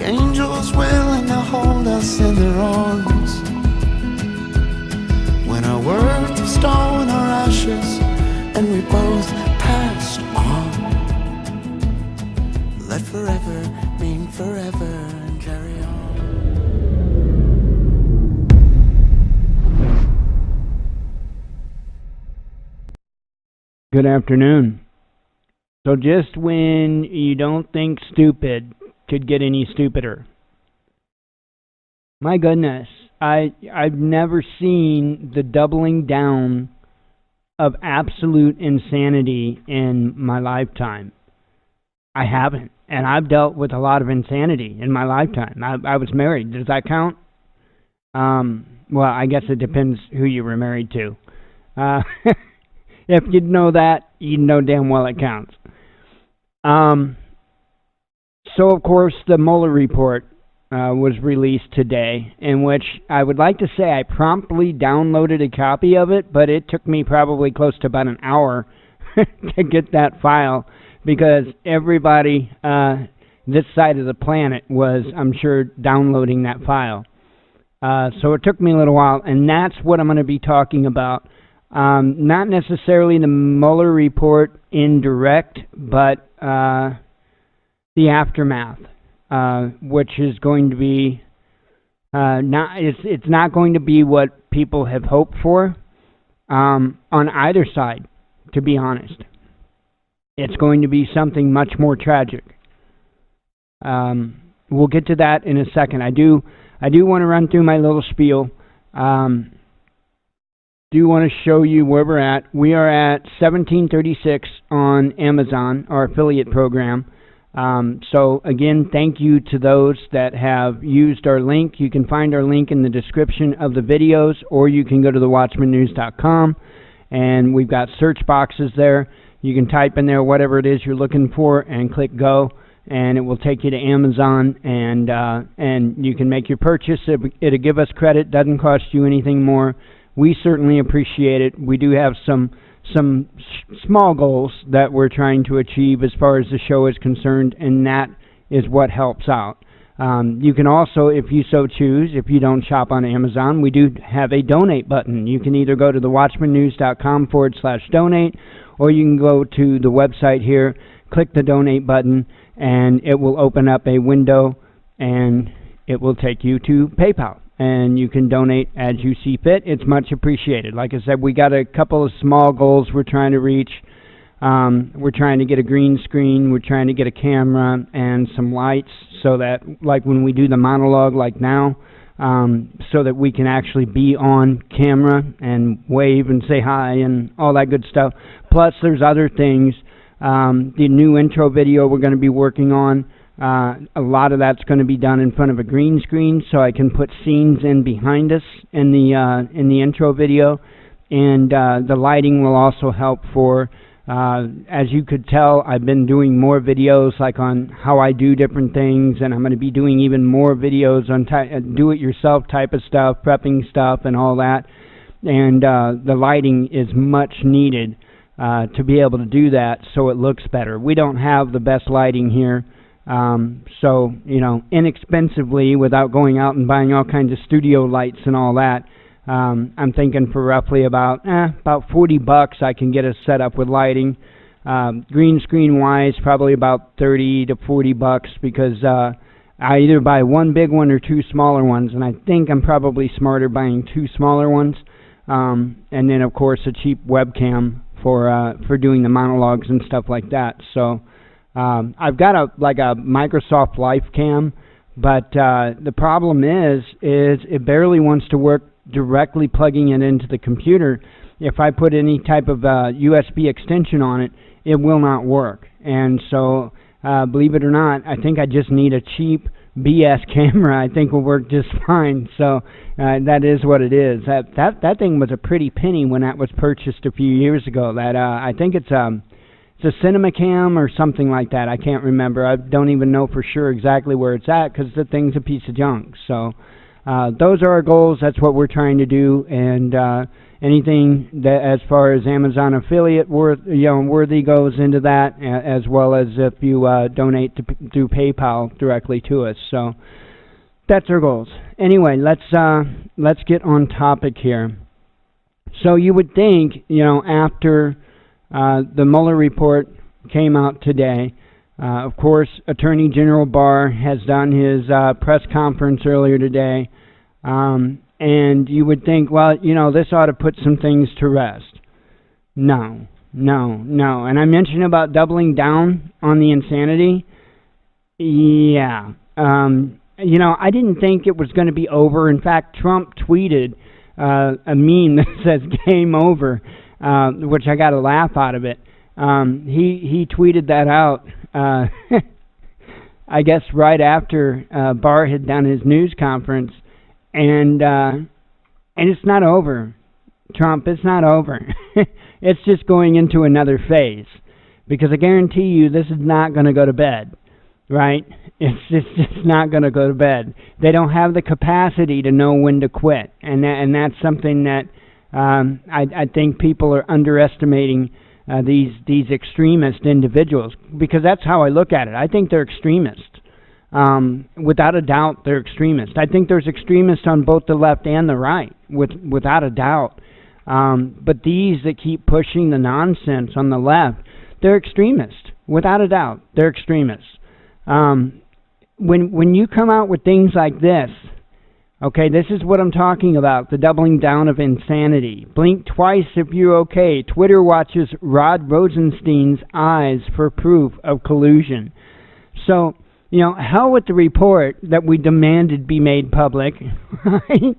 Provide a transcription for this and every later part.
angels willing to hold us in their arms. When our worth was stone, our ashes, and we both passed on. Let forever mean forever and carry on. Good afternoon. So just when you don't think stupid could get any stupider. My goodness, I've never seen the doubling down of absolute insanity in my lifetime. I haven't, and I've dealt with a lot of insanity in my lifetime. I was married. Does that count? Well, I guess it depends who you were married to. If you know that, you know damn well it counts. So, of course, the Mueller report was released today, in which I would like to say I promptly downloaded a copy of it, but it took me probably close to about an hour to get that file, because everybody this side of the planet was, I'm sure, downloading that file. So it took me a little while, and that's what I'm going to be talking about. Not necessarily the Mueller report in direct, but the aftermath, which is going to be it's not going to be what people have hoped for on either side, to be honest. It's going to be something much more tragic. We'll get to that in a second. I do want to run through my little spiel. Do want to show you where we're at. We are at 1736 on Amazon, our affiliate program. So again, thank you to those that have used our link. You can find our link in the description of the videos, or you can go to thewatchmannews.com, and we've got search boxes there. You can type in there whatever it is you're looking for and click go, and it will take you to Amazon, and you can make your purchase. It'll give us credit. Doesn't cost you anything more. We certainly appreciate it. We do have some small goals that we're trying to achieve as far as the show is concerned, and that is what helps out. You can also, if you so choose, if you don't shop on Amazon, we do have a donate button. You can either go to thewatchmannews.com/donate, or you can go to the website here, click the donate button, and it will open up a window, and it will take you to PayPal. And you can donate as you see fit. It's much appreciated. Like I said, we got a couple of small goals we're trying to reach. We're trying to get a green screen. We're trying to get a camera and some lights so that, like when we do the monologue like now, so that we can actually be on camera and wave and say hi and all that good stuff. Plus, there's other things. The new intro video we're going to be working on. A lot of that's going to be done in front of a green screen, so I can put scenes in behind us in the intro video, and the lighting will also help for. As you could tell, I've been doing more videos like on how I do different things, and I'm going to be doing even more videos on do-it-yourself type of stuff, prepping stuff, and all that. And the lighting is much needed to be able to do that, so it looks better. We don't have the best lighting here. So, inexpensively, without going out and buying all kinds of studio lights and all that, I'm thinking for roughly about $40 I can get us set up with lighting. Green screen wise, probably about $30 to $40 because I either buy one big one or two smaller ones, and I think I'm probably smarter buying two smaller ones. And then of course a cheap webcam for doing the monologues and stuff like that. So I've got a Microsoft Life Cam, but the problem is it barely wants to work directly plugging it into the computer. If I put any type of USB extension on it, it will not work. And so, believe it or not, I think I just need a cheap BS camera. I think will work just fine. So that is what it is. That thing was a pretty penny when that was purchased a few years ago. That I think it's a Cinema Cam or something like that. I can't remember. I don't even know for sure exactly where it's at because the thing's a piece of junk. So those are our goals. That's what we're trying to do, and anything that, as far as Amazon affiliate worthy goes into that, as well as if you donate through PayPal directly to us. So that's our goals. Anyway, let's get on topic here. So you would think, after the Mueller report came out today, of course, Attorney General Barr has done his press conference earlier today, and you would think, well, this ought to put some things to rest. No. And I mentioned about doubling down on the insanity. Yeah. I didn't think it was going to be over. In fact, Trump tweeted a meme that says "Game Over," which I got a laugh out of it. He tweeted that out, I guess right after Barr had done his news conference, and it's not over, Trump. It's not over. It's just going into another phase, because I guarantee you this is not going to go to bed, right? It's just not going to go to bed. They don't have the capacity to know when to quit, and that's something that I think people are underestimating these extremist individuals, because that's how I look at it. I think they're extremists. Without a doubt, they're extremists. I think there's extremists on both the left and the right, without a doubt. But these that keep pushing the nonsense on the left, they're extremists. Without a doubt, they're extremists. When you come out with things like this, okay, this is what I'm talking about, the doubling down of insanity. Blink twice if you're okay. Twitter watches Rod Rosenstein's eyes for proof of collusion. So, hell with the report that we demanded be made public. Right?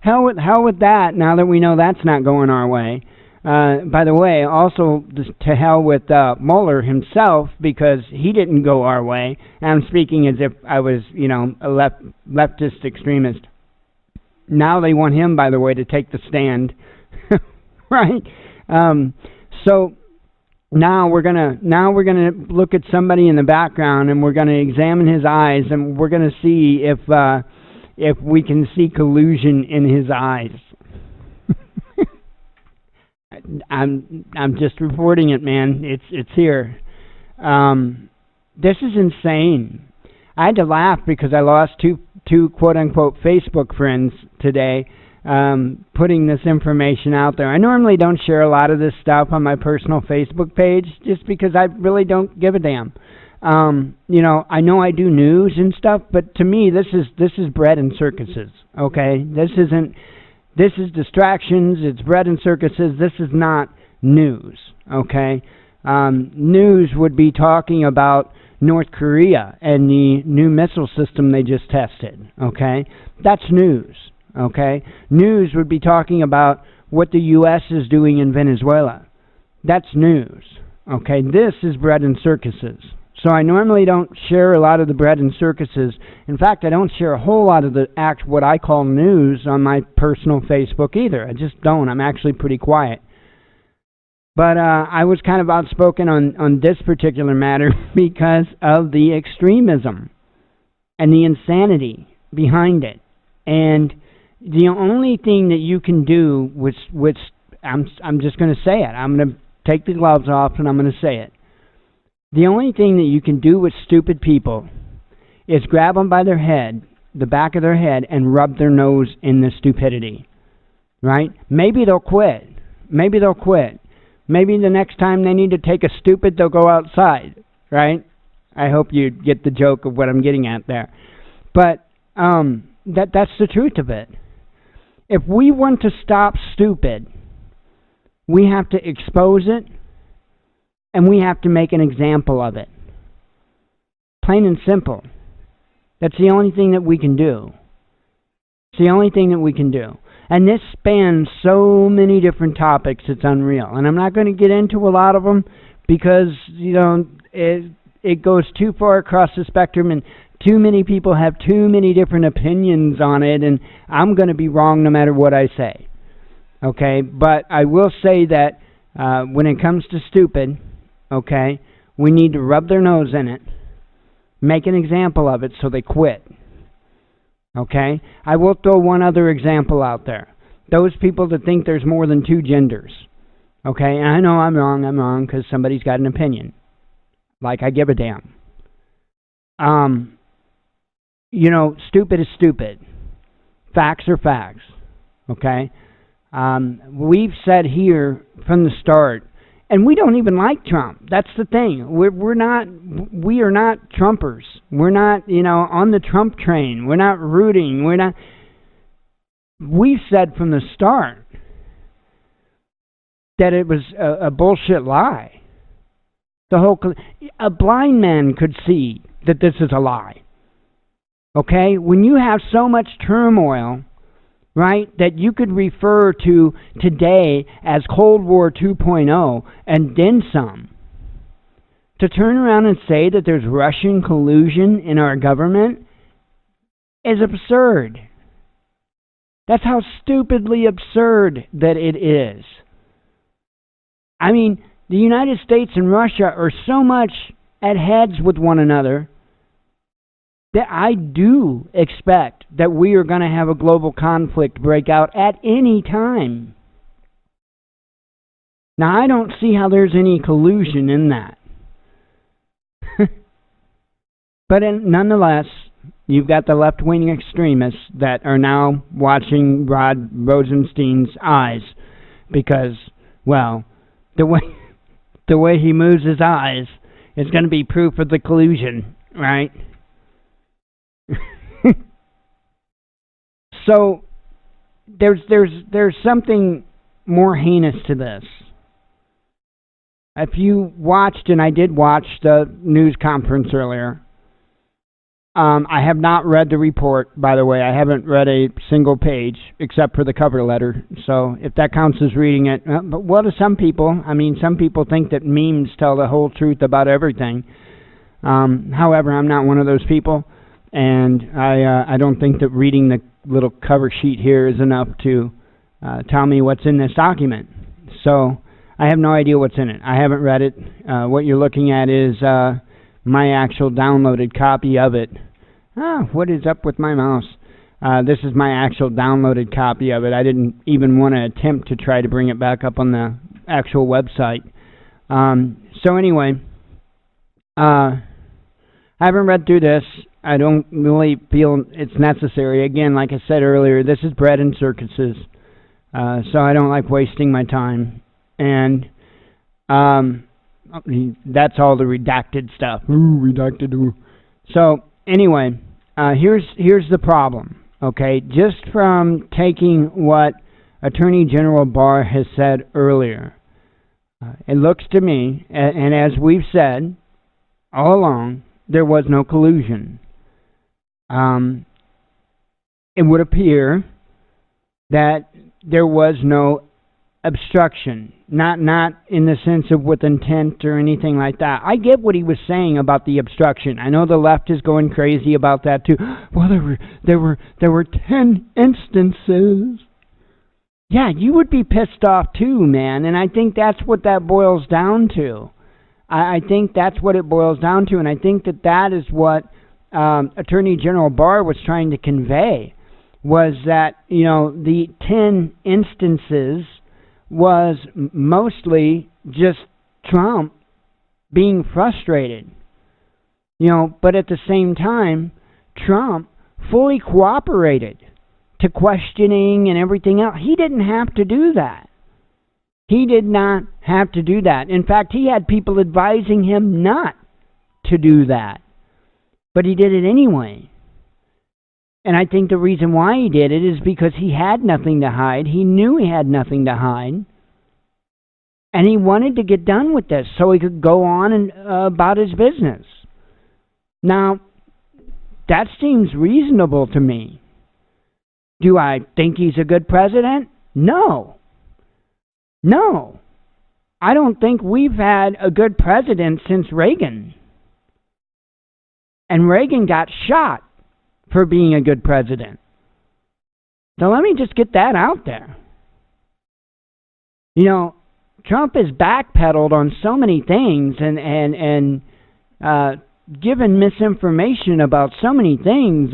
Hell with that, now that we know that's not going our way. By the way, also to hell with Mueller himself, because he didn't go our way. And I'm speaking as if I was, a leftist extremist. Now they want him, by the way, to take the stand, right? So now we're gonna look at somebody in the background, and we're gonna examine his eyes, and we're gonna see if we can see collusion in his eyes. I'm just reporting it, man. It's here. This is insane. I had to laugh because I lost two quote unquote Facebook friends today, putting this information out there. I normally don't share a lot of this stuff on my personal Facebook page, just because I really don't give a damn. I know I do news and stuff, but to me this is bread and circuses. Okay, this is distractions. It's bread and circuses. This is not news. Okay, news would be talking about North Korea and the new missile system they just tested. Okay, that's news. Okay, news would be talking about what the U.S. is doing in Venezuela. That's news. Okay, this is bread and circuses. So I normally don't share a lot of the bread and circuses. In fact, I don't share a whole lot of the what I call news on my personal Facebook either. I just don't. I'm actually pretty quiet. But I was kind of outspoken on this particular matter because of the extremism and the insanity behind it. And the only thing that you can do, which I'm just going to say it. I'm going to take the gloves off and I'm going to say it. The only thing that you can do with stupid people is grab them by their head, the back of their head, and rub their nose in the stupidity. Right? Maybe they'll quit. Maybe they'll quit. Maybe the next time they need to take a stupid, they'll go outside, right? I hope you get the joke of what I'm getting at there. But that's the truth of it. If we want to stop stupid, we have to expose it, and we have to make an example of it. Plain and simple. That's the only thing that we can do. It's the only thing that we can do. And this spans so many different topics, it's unreal. And I'm not going to get into a lot of them because, it goes too far across the spectrum and too many people have too many different opinions on it, and I'm going to be wrong no matter what I say. Okay? But I will say that when it comes to stupid, okay, we need to rub their nose in it, make an example of it so they quit. Okay? I will throw one other example out there. Those people that think there's more than two genders. Okay? And I know I'm wrong because somebody's got an opinion. Like I give a damn. Stupid is stupid. Facts are facts. Okay? We've said here from the start, and we don't even like Trump. That's the thing. We are not Trumpers. We're not, on the Trump train. We're not rooting. We've said from the start that it was a bullshit lie. A blind man could see that this is a lie. Okay? When you have so much turmoil, right, that you could refer to today as Cold War 2.0 and then some, to turn around and say that there's Russian collusion in our government is absurd. That's how stupidly absurd that it is. I mean, the United States and Russia are so much at heads with one another that I do expect that we are going to have a global conflict break out at any time. Now, I don't see how there's any collusion in that. But nonetheless, you've got the left-wing extremists that are now watching Rod Rosenstein's eyes because, well, the way he moves his eyes is going to be proof of the collusion, right? So there's something more heinous to this. If you watched, and I did watch the news conference earlier, I have not read the report, by the way. I haven't read a single page except for the cover letter. So if that counts as reading it, but what do some people? I mean, some people think that memes tell the whole truth about everything. However, I'm not one of those people. And I don't think that reading the little cover sheet here is enough to tell me what's in this document. So I have no idea what's in it. I haven't read it. What you're looking at is my actual downloaded copy of it. What is up with my mouse? This is my actual downloaded copy of it. I didn't even want to attempt to try to bring it back up on the actual website. So anyway, I haven't read through this. I don't really feel it's necessary. Again, like I said earlier, this is bread and circuses. So I don't like wasting my time. And that's all the redacted stuff. Redacted. So anyway, here's the problem. Okay, just from taking what Attorney General Barr has said earlier, it looks to me, and as we've said all along, there was no collusion. It would appear that there was no obstruction, not in the sense of with intent or anything like that. I get what he was saying about the obstruction. I know the left is going crazy about that too. Well, there were 10 instances. Yeah, you would be pissed off too, man, and I think that's what that boils down to. I think that's what it boils down to, and I think that is what Attorney General Barr was trying to convey, was that, the 10 instances was mostly just Trump being frustrated. But at the same time, Trump fully cooperated to questioning and everything else. He didn't have to do that. He did not have to do that. In fact, he had people advising him not to do that. But he did it anyway. And I think the reason why he did it is because he had nothing to hide. He knew he had nothing to hide. And he wanted to get done with this so he could go on and about his business. Now, that seems reasonable to me. Do I think he's a good president? No. No. I don't think we've had a good president since Reagan. And Reagan got shot for being a good president. So let me just get that out there. Trump has backpedaled on so many things, and given misinformation about so many things,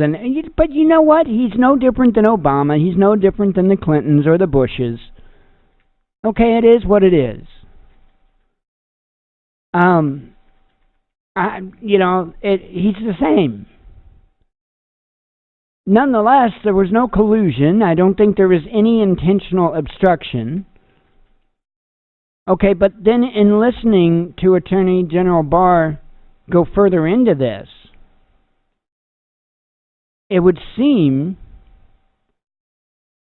but you know what? He's no different than Obama. He's no different than the Clintons or the Bushes. Okay, it is what it is. He's the same. Nonetheless, there was no collusion. I don't think there was any intentional obstruction. Okay, but then in listening to Attorney General Barr go further into this, it would seem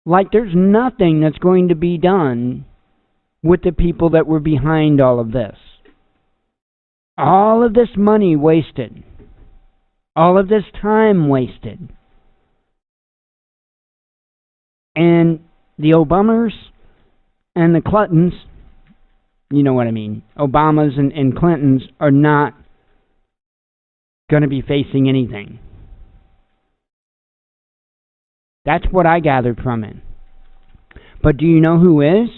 like there's nothing that's going to be done with the people that were behind all of this. All of this money wasted. All of this time wasted. And the Obamas and the Clintons, you know what I mean, Obamas and Clintons are not going to be facing anything. That's what I gathered from it. But do you know who is?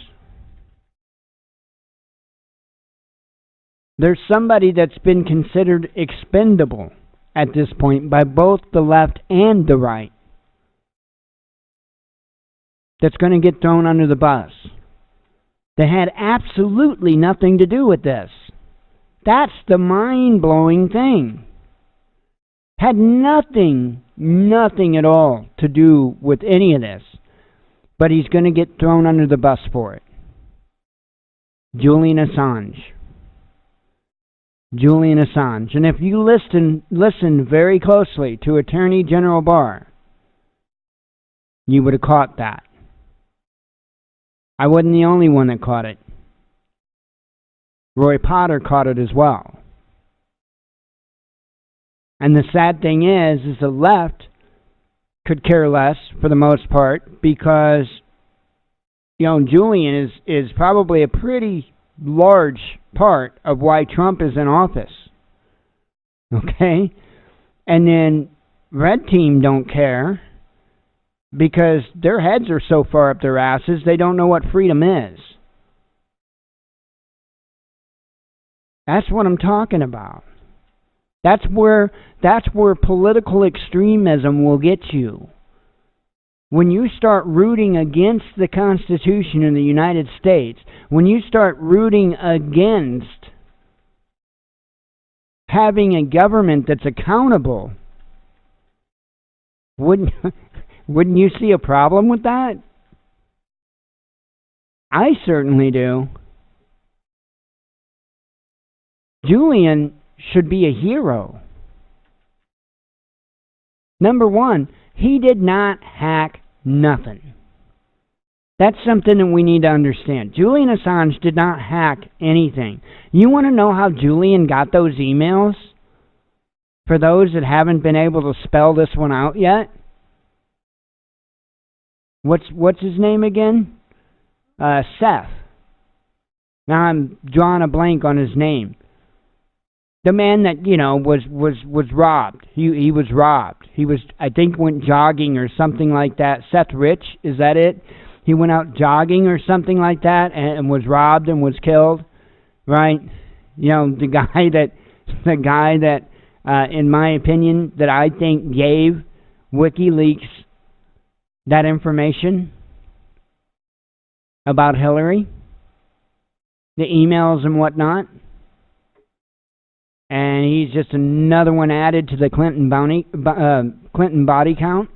There's somebody that's been considered expendable at this point by both the left and the right that's going to get thrown under the bus. They had absolutely nothing to do with this. That's the mind-blowing thing. Had nothing at all to do with any of this. But he's going to get thrown under the bus for it. Julian Assange. Julian Assange. And if you listen very closely to Attorney General Barr, you would have caught that. I wasn't the only one that caught it. Roy Potter caught it as well. And the sad thing is the left could care less for the most part because, Julian is probably a pretty large part of why Trump is in office. Okay? And then Red Team don't care because their heads are so far up their asses they don't know what freedom is. That's what I'm talking about. That's where political extremism will get you. When you start rooting against the Constitution in the United States, when you start rooting against having a government that's accountable, wouldn't you see a problem with that? I certainly do. Julian should be a hero. Number one, he did not hack nothing. That's something that we need to understand. Julian Assange did not hack anything. You want to know how Julian got those emails? For those that haven't been able to spell this one out yet? What's his name again? Seth. Now I'm drawing a blank on his name. The man that, was robbed. He was robbed. He was, I think, went jogging or something like that. Seth Rich, is that it? He went out jogging or something like that and was robbed and was killed, right? The guy that, in my opinion, that I think gave WikiLeaks that information about Hillary, the emails and whatnot. And he's just another one added to the Clinton body count.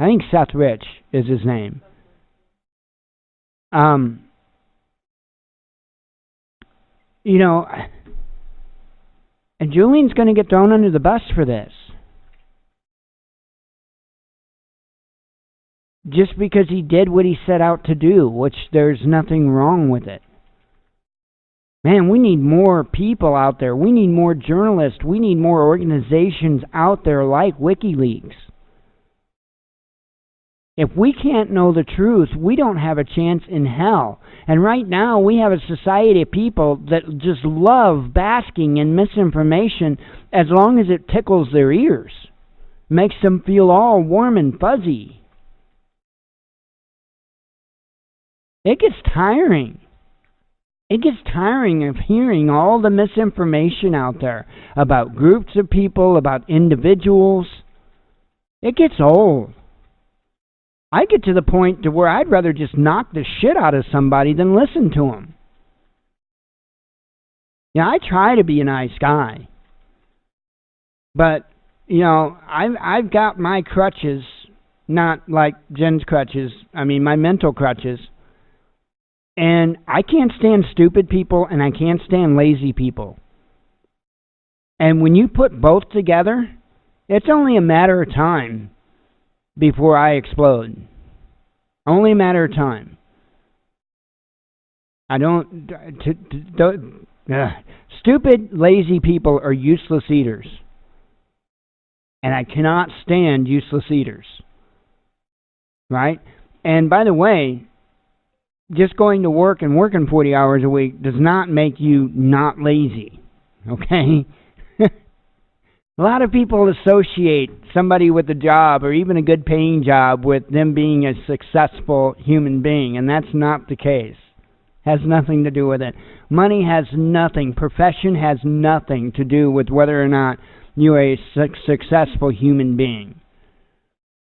I think Seth Rich is his name. And Julian's going to get thrown under the bus for this. Just because he did what he set out to do, which there's nothing wrong with it. Man, we need more people out there. We need more journalists. We need more organizations out there like WikiLeaks. If we can't know the truth, we don't have a chance in hell. And right now, we have a society of people that just love basking in misinformation as long as it tickles their ears. Makes them feel all warm and fuzzy. It gets tiring. It gets tiring of hearing all the misinformation out there about groups of people, about individuals. It gets old. I get to the point to where I'd rather just knock the shit out of somebody than listen to them. Yeah, I try to be a nice guy. But, you know, I've got my crutches, not like Jen's crutches, I mean my mental crutches. And I can't stand stupid people and I can't stand lazy people. And when you put both together, it's only a matter of time before I explode. Only a matter of time. Stupid, lazy people are useless eaters. And I cannot stand useless eaters. Right? And by the way, just going to work and working 40 hours a week does not make you not lazy. Okay? A lot of people associate somebody with a job or even a good paying job with them being a successful human being, and that's not the case. Has nothing to do with it. Money has nothing, profession has nothing to do with whether or not you're a successful human being.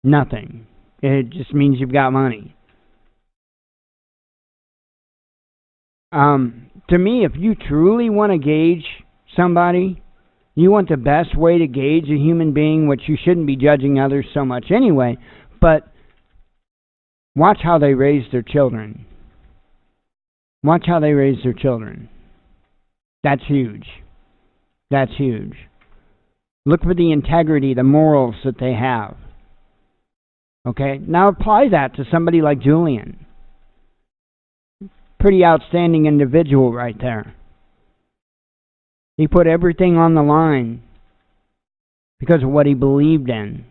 Nothing. It just means you've got money. To me, if you truly want to gauge somebody, you want the best way to gauge a human being, which you shouldn't be judging others so much anyway, but watch how they raise their children. Watch how they raise their children. That's huge. That's huge. Look for the integrity, the morals that they have. Okay? Now apply that to somebody like Julian. Pretty outstanding individual right there. He put everything on the line because of what he believed in.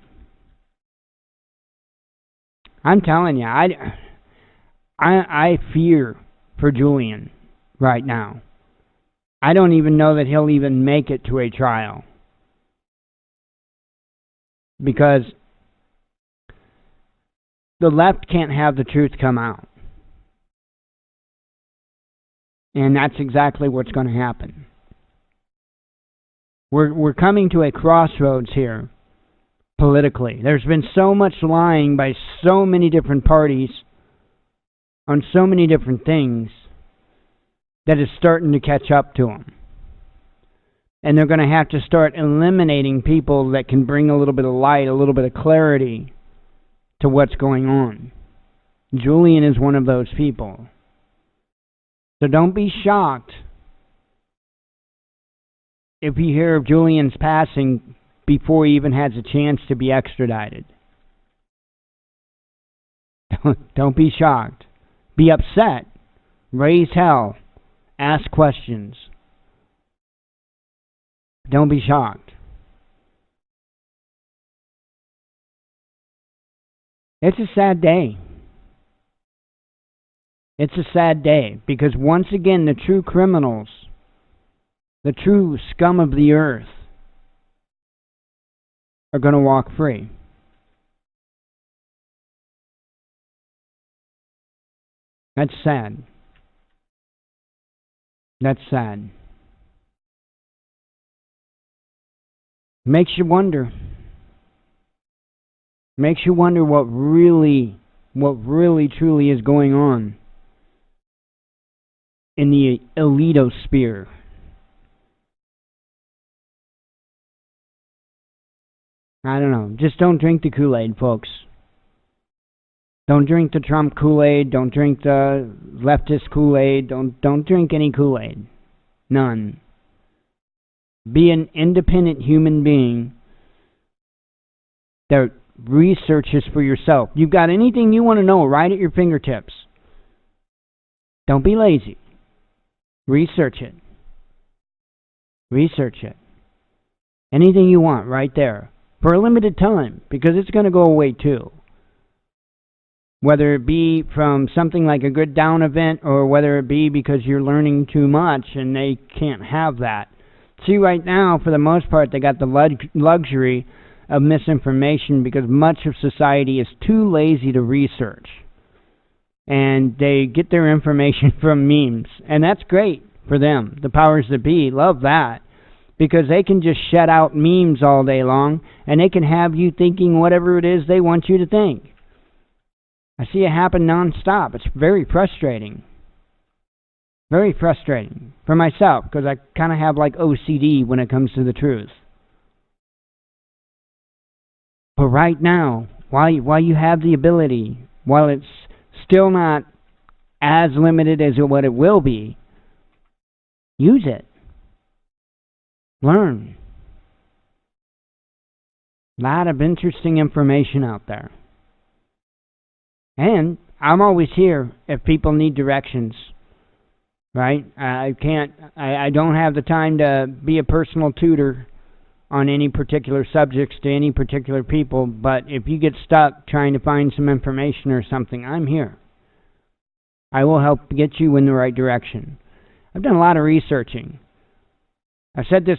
I'm telling you, I fear for Julian right now. I don't even know that he'll even make it to a trial. Because the left can't have the truth come out. And that's exactly what's going to happen. We're coming to a crossroads here, politically. There's been so much lying by so many different parties on so many different things that is starting to catch up to them. And they're going to have to start eliminating people that can bring a little bit of light, a little bit of clarity to what's going on. Julian is one of those people. So don't be shocked if you hear of Julian's passing before he even has a chance to be extradited. Don't be shocked. Be upset. Raise hell. Ask questions. Don't be shocked. It's a sad day. It's a sad day because once again the true criminals, the true scum of the earth, are going to walk free. That's sad. That's sad. Makes you wonder. Makes you wonder what really truly is going on in the elitosphere. I don't know. Just don't drink the Kool-Aid, folks. Don't drink the Trump Kool-Aid. Don't drink the leftist Kool-Aid. Don't drink any Kool-Aid. None. Be an independent human being that researches for yourself. You've got anything you want to know right at your fingertips. Don't be lazy. Research it. Research it. Anything you want right there. For a limited time, because it's going to go away too. Whether it be from something like a good down event, or whether it be because you're learning too much and they can't have that. See, right now, for the most part, they got the luxury of misinformation because much of society is too lazy to research. And they get their information from memes. And that's great for them. The powers that be love that. Because they can just shut out memes all day long, and they can have you thinking whatever it is they want you to think. I see it happen nonstop. It's very frustrating. Very frustrating for myself, because I kind of have like OCD when it comes to the truth. But right now, while you have the ability, while it's still not as limited as what it will be, use it. Learn. A lot of interesting information out there. And I'm always here if people need directions. Right? I don't have the time to be a personal tutor on any particular subjects to any particular people, but if you get stuck trying to find some information or something, I'm here. I will help get you in the right direction. I've done a lot of researching. I've said this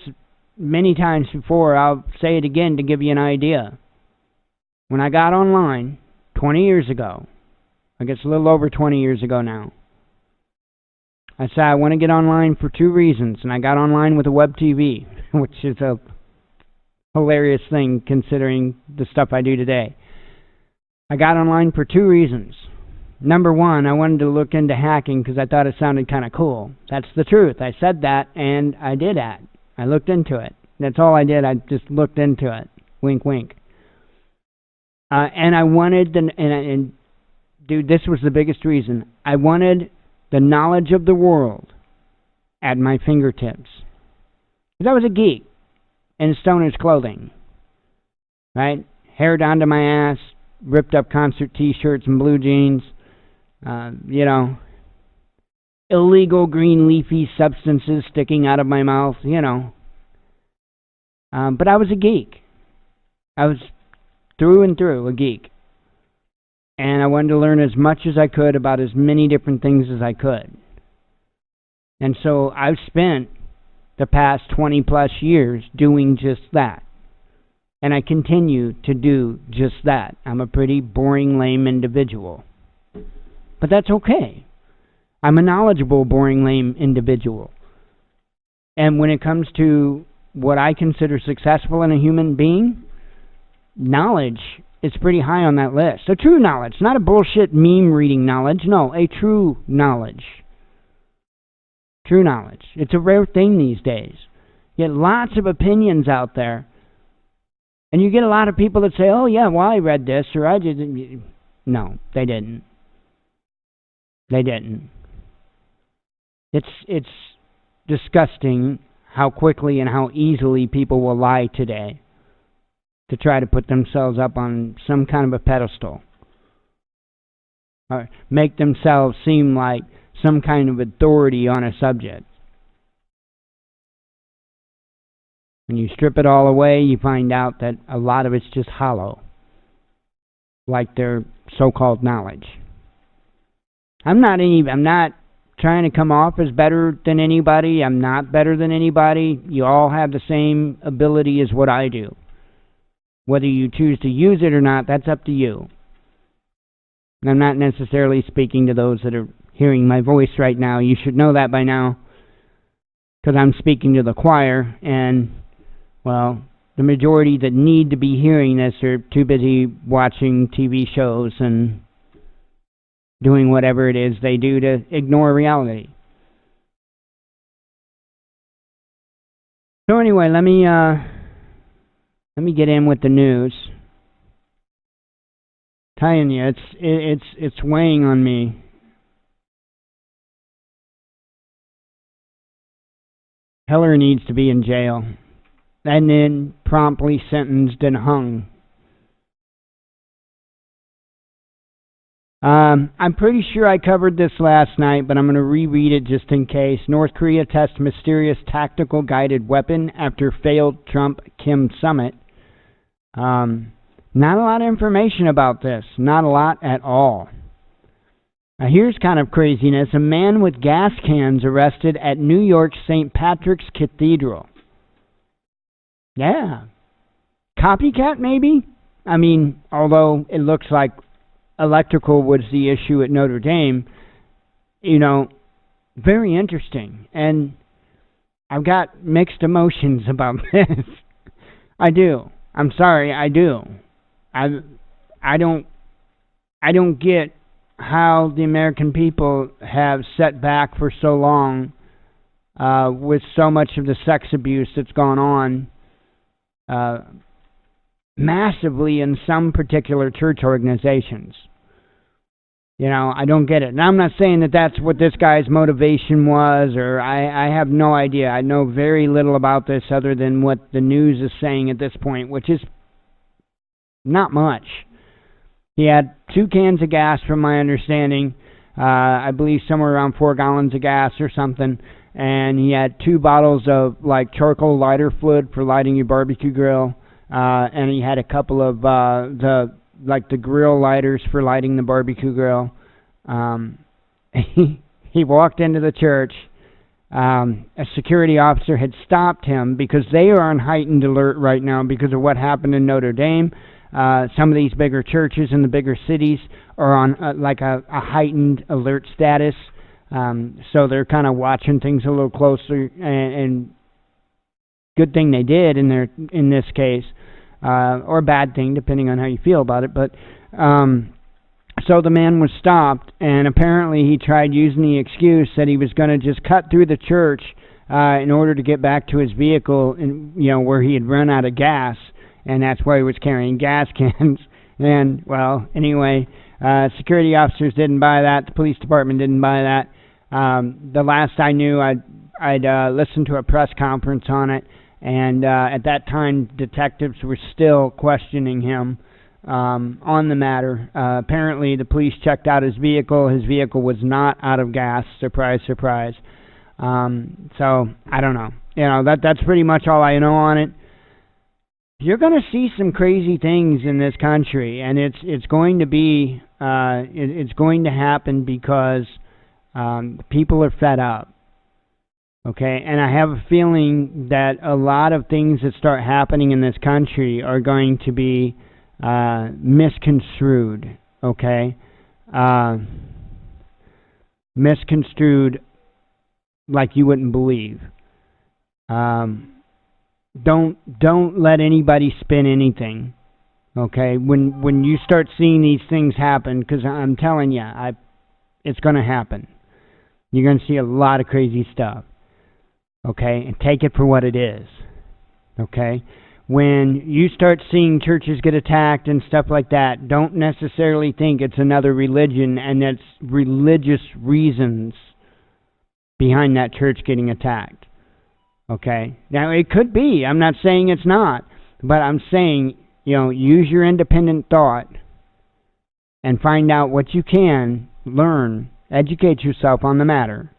many times before. I'll say it again to give you an idea. When I got online 20 years ago, I guess a little over 20 years ago now, I said I want to get online for 2 reasons, and I got online with a web TV, which is a hilarious thing considering the stuff I do today. I got online for 2 reasons. Number 1, I wanted to look into hacking because I thought it sounded kind of cool. That's the truth. I said that, and I did that. I looked into it. That's all I did. I just looked into it. Wink, wink. And I wanted, dude, this was the biggest reason. I wanted the knowledge of the world at my fingertips. Because I was a geek in stoner's clothing. Right? Hair down to my ass, ripped up concert t-shirts and blue jeans. Illegal green leafy substances sticking out of my mouth, But I was a geek. I was through and through a geek. And I wanted to learn as much as I could about as many different things as I could. And so I've spent the past 20 plus years doing just that. And I continue to do just that. I'm a pretty boring, lame individual. But that's okay. I'm a knowledgeable, boring, lame individual. And when it comes to what I consider successful in a human being, knowledge is pretty high on that list. So true knowledge, not a bullshit meme reading knowledge. No, a true knowledge. True knowledge. It's a rare thing these days. You get lots of opinions out there. And you get a lot of people that say, oh yeah, well I read this or I didn't. No, they didn't. They didn't. It's disgusting how quickly and how easily people will lie today to try to put themselves up on some kind of a pedestal. Or make themselves seem like some kind of authority on a subject. When you strip it all away, you find out that a lot of it's just hollow. Like their so-called knowledge. I'm not trying to come off as better than anybody. I'm not better than anybody. You all have the same ability as what I do. Whether you choose to use it or not, that's up to you. And I'm not necessarily speaking to those that are hearing my voice right now. You should know that by now. Because I'm speaking to the choir. And, well, the majority that need to be hearing this are too busy watching TV shows and doing whatever it is they do to ignore reality. So anyway, let me get in with the news. Telling you, it's weighing on me. Heller needs to be in jail, and then promptly sentenced and hung. I'm pretty sure I covered this last night, but I'm going to reread it just in case. North Korea tests mysterious tactical guided weapon after failed Trump-Kim summit. Not a lot of information about this. Not a lot at all. Now here's kind of craziness. A man with gas cans arrested at New York's St. Patrick's Cathedral. Yeah. Copycat, maybe? I mean, although it looks like electrical was the issue at Notre Dame, you know, very interesting. And I've got mixed emotions about this. I do. I'm sorry, I do. I don't get how the American people have set back for so long with so much of the sex abuse that's gone on massively in some particular church organizations. You know, I don't get it. And I'm not saying that that's what this guy's motivation was, or I have no idea. I know very little about this other than what the news is saying at this point, which is not much. He had 2 cans of gas, from my understanding. I believe somewhere around 4 gallons of gas or something. And he had 2 bottles of, like, charcoal lighter fluid for lighting your barbecue grill. And he had a couple of the grill lighters for lighting the barbecue grill. He walked into the church. A security officer had stopped him because they are on heightened alert right now because of what happened in Notre Dame. Some of these bigger churches in the bigger cities are on a heightened alert status. So they're kind of watching things a little closer, and good thing they did in this case, or bad thing depending on how you feel about it. But so the man was stopped, and apparently he tried using the excuse that he was going to just cut through the church in order to get back to his vehicle, and where he had run out of gas. And that's why he was carrying gas cans. And, well, anyway, security officers didn't buy that. The police department didn't buy that. The last I knew, I'd listened to a press conference on it. And at that time, detectives were still questioning him on the matter. Apparently, the police checked out his vehicle. His vehicle was not out of gas. Surprise, surprise. So, I don't know. That's pretty much all I know on it. You're going to see some crazy things in this country, and it's going to be it's going to happen because people are fed up. Okay, and I have a feeling that a lot of things that start happening in this country are going to be misconstrued. Okay, misconstrued like you wouldn't believe. Don't let anybody spin anything, okay? When you start seeing these things happen, because I'm telling you, it's going to happen. You're going to see a lot of crazy stuff, okay? And take it for what it is, okay? When you start seeing churches get attacked and stuff like that, don't necessarily think it's another religion and that's religious reasons behind that church getting attacked. Okay, now it could be. I'm not saying it's not, but I'm saying, use your independent thought and find out what you can learn, educate yourself on the matter,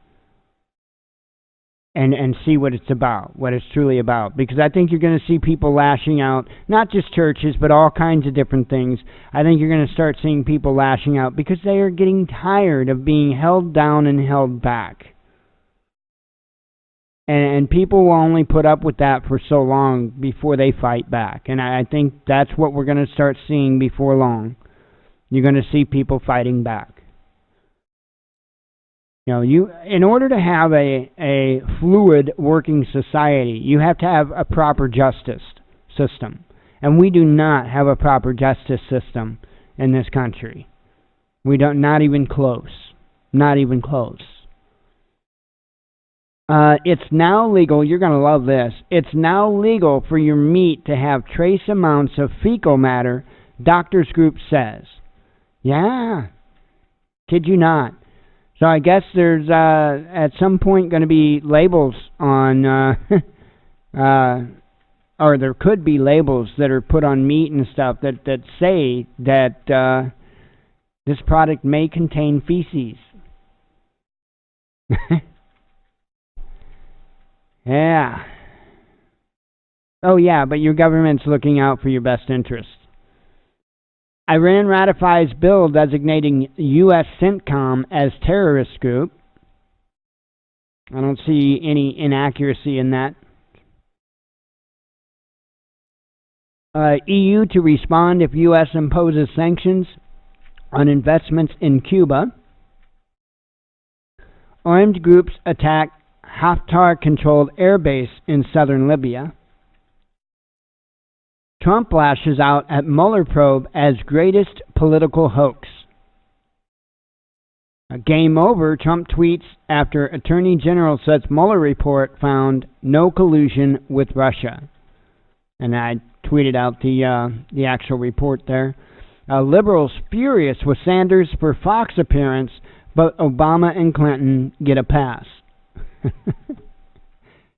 and see what it's about, what it's truly about. Because I think you're going to see people lashing out, not just churches, but all kinds of different things. I think you're going to start seeing people lashing out because they are getting tired of being held down and held back. And people will only put up with that for so long before they fight back. And I think that's what we're going to start seeing before long. You're going to see people fighting back. In order to have a fluid working society, you have to have a proper justice system. And we do not have a proper justice system in this country. We don't, not even close. Not even close. It's now legal, you're going to love this, it's now legal for your meat to have trace amounts of fecal matter, doctors group says. Yeah, kid you not. So I guess there's at some point going to be labels on, or there could be labels that are put on meat and stuff that say that this product may contain feces. Yeah. Oh, yeah, but your government's looking out for your best interests. Iran ratifies bill designating U.S. CENTCOM as terrorist group. I don't see any inaccuracy in that. EU to respond if U.S. imposes sanctions on investments in Cuba. Armed groups attack Haftar-controlled airbase in southern Libya. Trump lashes out at Mueller probe as greatest political hoax. Game over, Trump tweets after Attorney General says Mueller report found no collusion with Russia. And I tweeted out the actual report there. Liberals furious with Sanders for Fox appearance, but Obama and Clinton get a pass.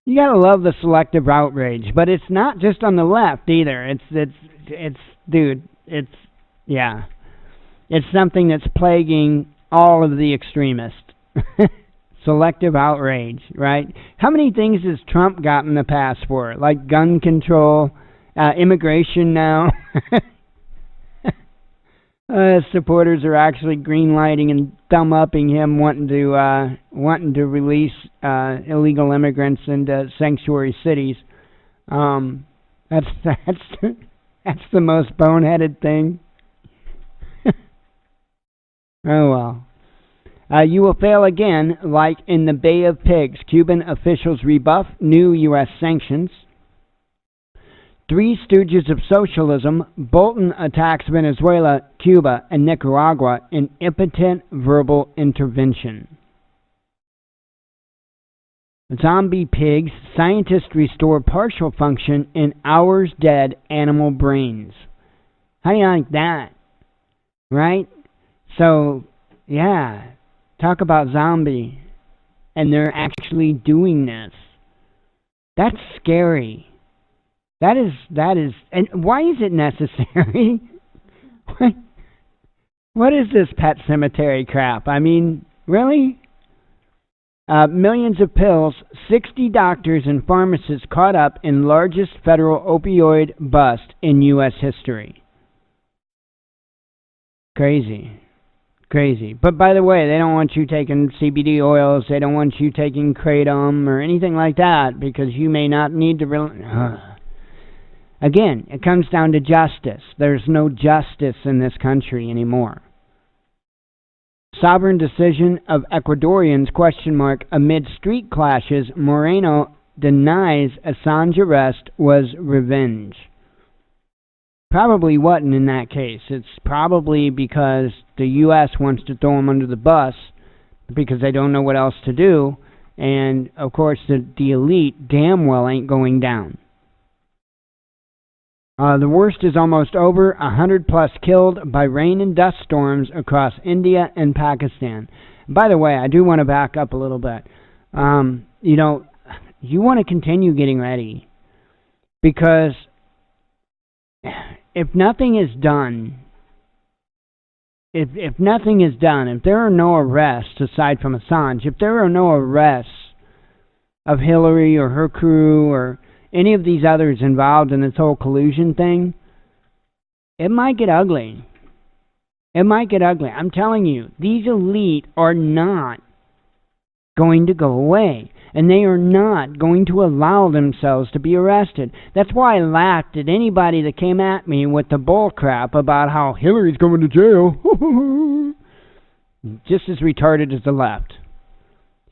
You gotta love the selective outrage, but it's not just on the left either. It's something that's plaguing all of the extremists. Selective outrage, right? How many things has Trump gotten the pass for? Like gun control, immigration now. Supporters are actually greenlighting and thumb-upping him, wanting to release illegal immigrants into sanctuary cities. That's the most boneheaded thing. Oh well. You will fail again, like in the Bay of Pigs. Cuban officials rebuff new U.S. sanctions. Three stooges of socialism. Bolton attacks Venezuela, Cuba, and Nicaragua in impotent verbal intervention. Zombie pigs. Scientists restore partial function in hours dead animal brains. How do you like that? Right? So, yeah. Talk about zombie. And they're actually doing this. That's scary. That is, and why is it necessary? What is this pet cemetery crap? I mean, really? Millions of pills, 60 doctors and pharmacists caught up in largest federal opioid bust in U.S. history. Crazy. But by the way, they don't want you taking CBD oils, they don't want you taking kratom or anything like that, because you may not need to Again, it comes down to justice. There's no justice in this country anymore. Sovereign decision of Ecuadorians, ? Amid street clashes, Moreno denies Assange arrest was revenge. Probably wasn't in that case. It's probably because the U.S. wants to throw him under the bus because they don't know what else to do. And, of course, the elite damn well ain't going down. The worst is almost over. 100+ killed by rain and dust storms across India and Pakistan. By the way, I do want to back up a little bit. You want to continue getting ready, because if nothing is done, if there are no arrests aside from Assange, if there are no arrests of Hillary or her crew or any of these others involved in this whole collusion thing, it might get ugly. I'm telling you, these elite are not going to go away, and they are not going to allow themselves to be arrested. That's why I laughed at anybody that came at me with the bull crap about how Hillary's going to jail. Just as retarded as the left.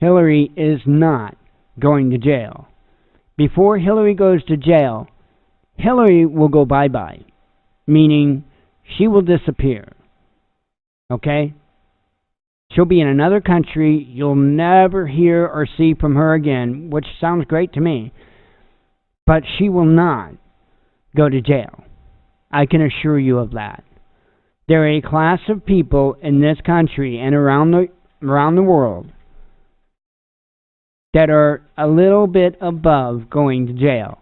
Hillary is not going to jail. Before Hillary goes to jail, Hillary will go bye-bye, meaning she will disappear. Okay? She'll be in another country. You'll never hear or see from her again, which sounds great to me. But she will not go to jail. I can assure you of that. There are a class of people in this country and around the world that are a little bit above going to jail.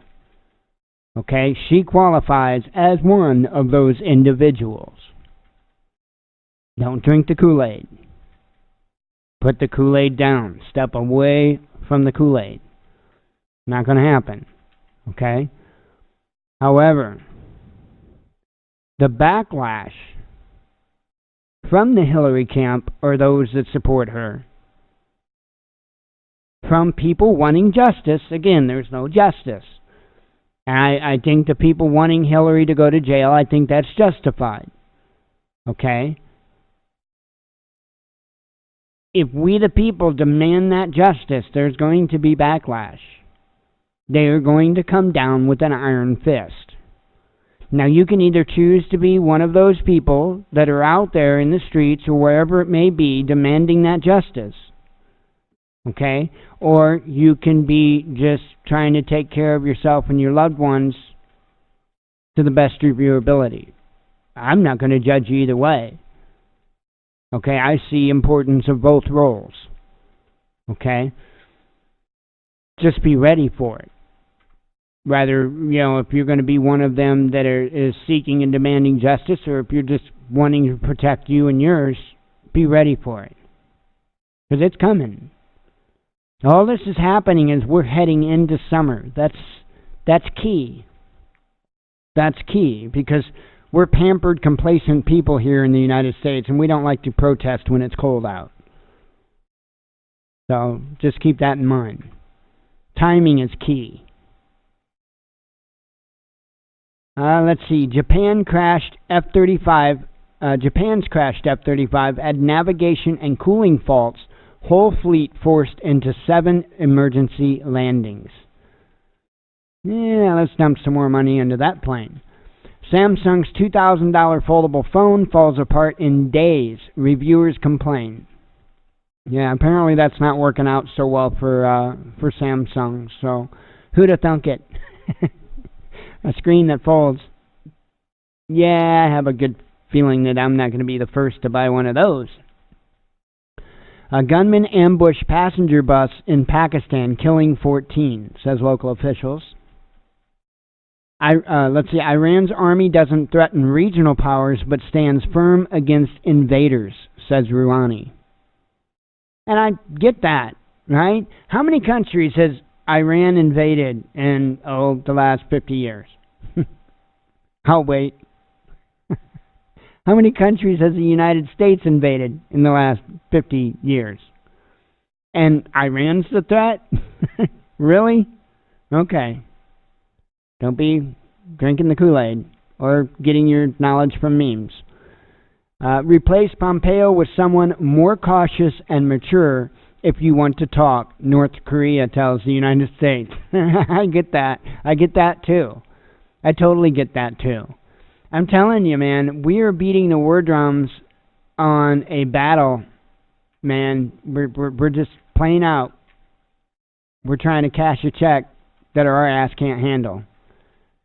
Okay? She qualifies as one of those individuals. Don't drink the Kool-Aid. Put the Kool-Aid down. Step away from the Kool-Aid. Not going to happen. Okay? However, the backlash from the Hillary camp or those that support her, from people wanting justice, again, there's no justice. And I think the people wanting Hillary to go to jail, I think that's justified. Okay? if we the people demand that justice, there's going to be backlash. They are going to come down with an iron fist. Now, you can either choose to be one of those people that are out there in the streets or wherever it may be demanding that justice. Okay? Or you can be just trying to take care of yourself and your loved ones to the best of your ability. I'm not going to judge you either way. Okay? I see importance of both roles. Okay? Just be ready for it. Rather, if you're going to be one of them that is seeking and demanding justice, or if you're just wanting to protect you and yours, be ready for it. Because it's coming. All this is happening as we're heading into summer. That's key. That's key, because we're pampered, complacent people here in the United States, and we don't like to protest when it's cold out. So just keep that in mind. Timing is key. Let's see. Japan's crashed F-35 had navigation and cooling faults. Whole fleet forced into 7 emergency landings. Yeah, let's dump some more money into that plane. Samsung's $2,000 foldable phone falls apart in days. Reviewers complain. Yeah, apparently that's not working out so well for Samsung. So, who'd have thunk it? A screen that folds. Yeah, I have a good feeling that I'm not going to be the first to buy one of those. A gunman ambushed passenger bus in Pakistan, killing 14, says local officials. Let's see. Iran's army doesn't threaten regional powers, but stands firm against invaders, says Rouhani. And I get that, right? How many countries has Iran invaded in, the last 50 years? I'll wait. How many countries has the United States invaded in the last 50 years? And Iran's the threat? Really? Okay. Don't be drinking the Kool-Aid or getting your knowledge from memes. Replace Pompeo with someone more cautious and mature if you want to talk, North Korea tells the United States. I get that. I get that too. I totally get that too. I'm telling you, man, we are beating the war drums on a battle, man. We're just playing out. We're trying to cash a check that our ass can't handle.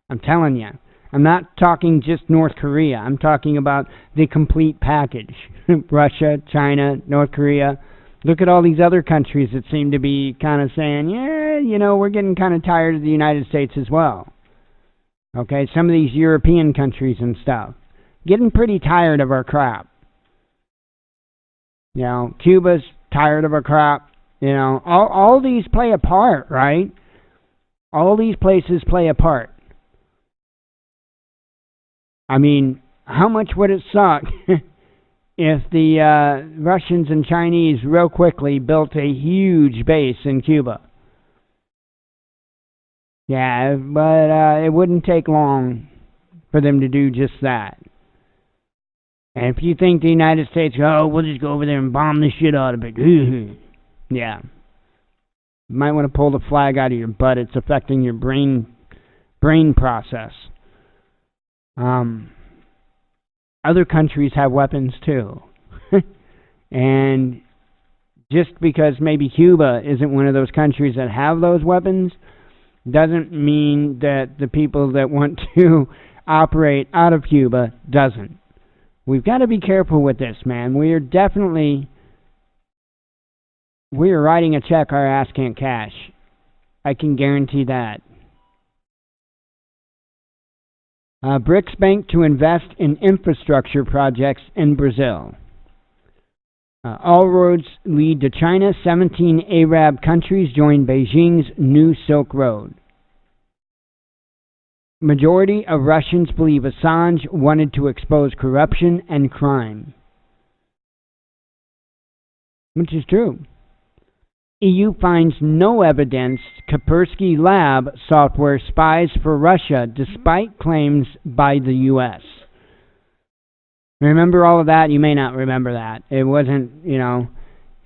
I'm telling you. I'm not talking just North Korea. I'm talking about the complete package. Russia, China, North Korea. Look at all these other countries that seem to be kind of saying, yeah, we're getting kind of tired of the United States as well. Okay, some of these European countries and stuff. Getting pretty tired of our crap. Cuba's tired of our crap. All these play a part, right? All these places play a part. I mean, how much would it suck if the Russians and Chinese real quickly built a huge base in Cuba? Yeah, but it wouldn't take long for them to do just that. And if you think the United States, we'll just go over there and bomb the shit out of it. Yeah. You might want to pull the flag out of your butt. It's affecting your brain process. Other countries have weapons too. And just because maybe Cuba isn't one of those countries that have those weapons doesn't mean that the people that want to operate out of Cuba doesn't. We've got to be careful with this, man. We are writing a check our ass can't cash. I can guarantee that. BRICS Bank to invest in infrastructure projects in Brazil. All roads lead to China. 17 Arab countries join Beijing's new Silk Road. Majority of Russians believe Assange wanted to expose corruption and crime. Which is true. EU finds no evidence Kaspersky Lab software spies for Russia despite claims by the U.S. Remember all of that? You may not remember that. It wasn't,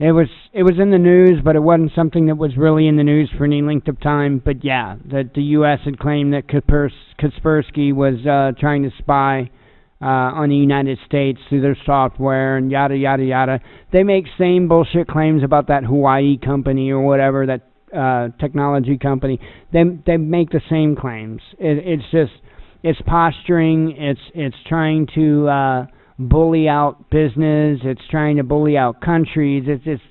it was in the news, but it wasn't something that was really in the news for any length of time. But yeah, that the U.S. had claimed that Kaspersky was trying to spy on the United States through their software and yada yada yada. They make same bullshit claims about that Hawaii company or whatever, that technology company. They make the same claims. It's posturing. It's trying to bully out business. It's trying to bully out countries. It's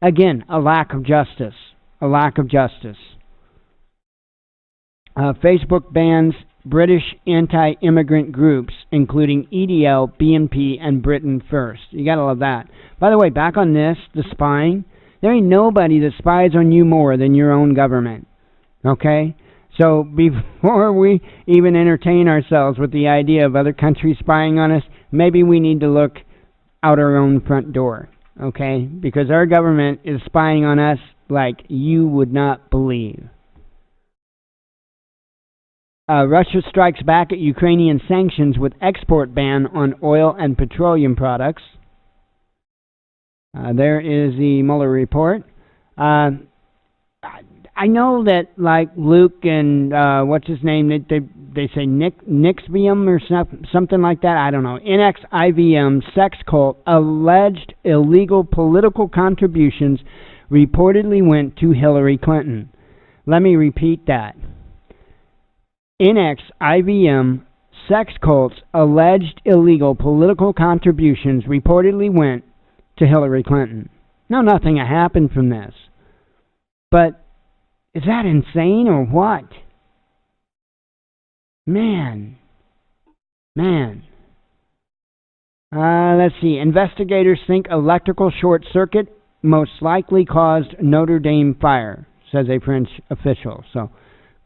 again, a lack of justice. A lack of justice. Facebook bans British anti-immigrant groups, including EDL, BNP, and Britain First. You gotta love that. By the way, back on this, the spying, there ain't nobody that spies on you more than your own government. Okay? So before we even entertain ourselves with the idea of other countries spying on us, maybe we need to look out our own front door. Okay? Because our government is spying on us like you would not believe. Russia strikes back at Ukrainian sanctions with export ban on oil and petroleum products. There is the Mueller report. I know that, like, Luke and what's his name, they say Nixium or something like that. I don't know. NXIVM sex cult alleged illegal political contributions reportedly went to Hillary Clinton. Let me repeat that. NXIVM sex cult's alleged illegal political contributions reportedly went to Hillary Clinton. Now, nothing happened from this. But is that insane or what? Man. Let's see. Investigators think electrical short circuit most likely caused Notre Dame fire, says a French official. So,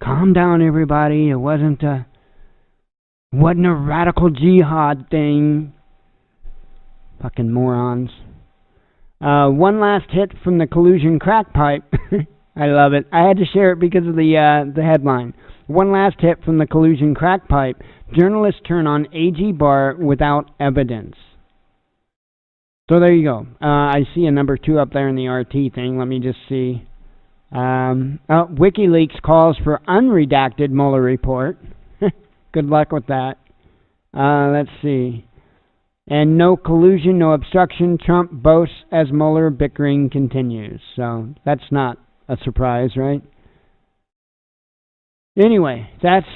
calm down, everybody. It wasn't a radical jihad thing. Fucking morons. One last hit from the collusion crack pipe. I love it. I had to share it because of the headline. One last hit from the collusion crack pipe. Journalists turn on AG Barr without evidence. So there you go. I see a number 2 up there in the RT thing. Let me just see. WikiLeaks calls for unredacted Mueller report. Good luck with that. Let's see. And no collusion, no obstruction. Trump boasts as Mueller bickering continues. So that's not a surprise, right? Anyway, that's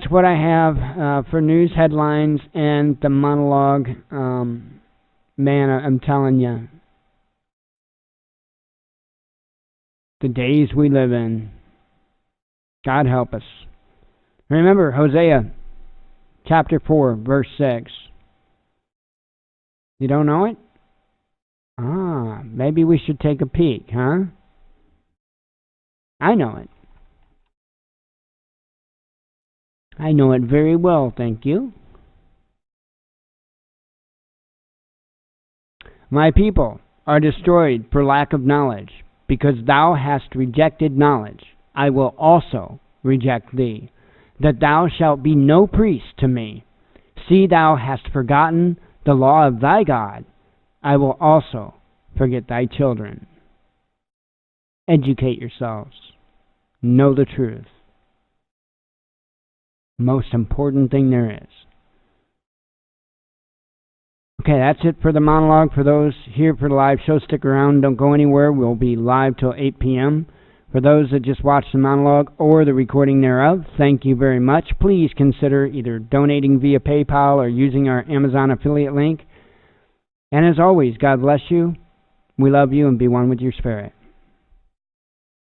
what I have for news headlines and the monologue. Man, I'm telling you. The days we live in. God help us. Remember, Hosea, chapter 4, verse 6. You don't know it? Maybe we should take a peek, huh? I know it. I know it very well, thank you. My people are destroyed for lack of knowledge. Because thou hast rejected knowledge, I will also reject thee, that thou shalt be no priest to me. See, thou hast forgotten the law of thy God, I will also forget thy children. Educate yourselves. Know the truth. Most important thing there is. Okay, that's it for the monologue. For those here for the live show, stick around. Don't go anywhere. We'll be live till 8 p.m. For those that just watched the monologue or the recording thereof, thank you very much. Please consider either donating via PayPal or using our Amazon affiliate link. And as always, God bless you. We love you and be one with your spirit.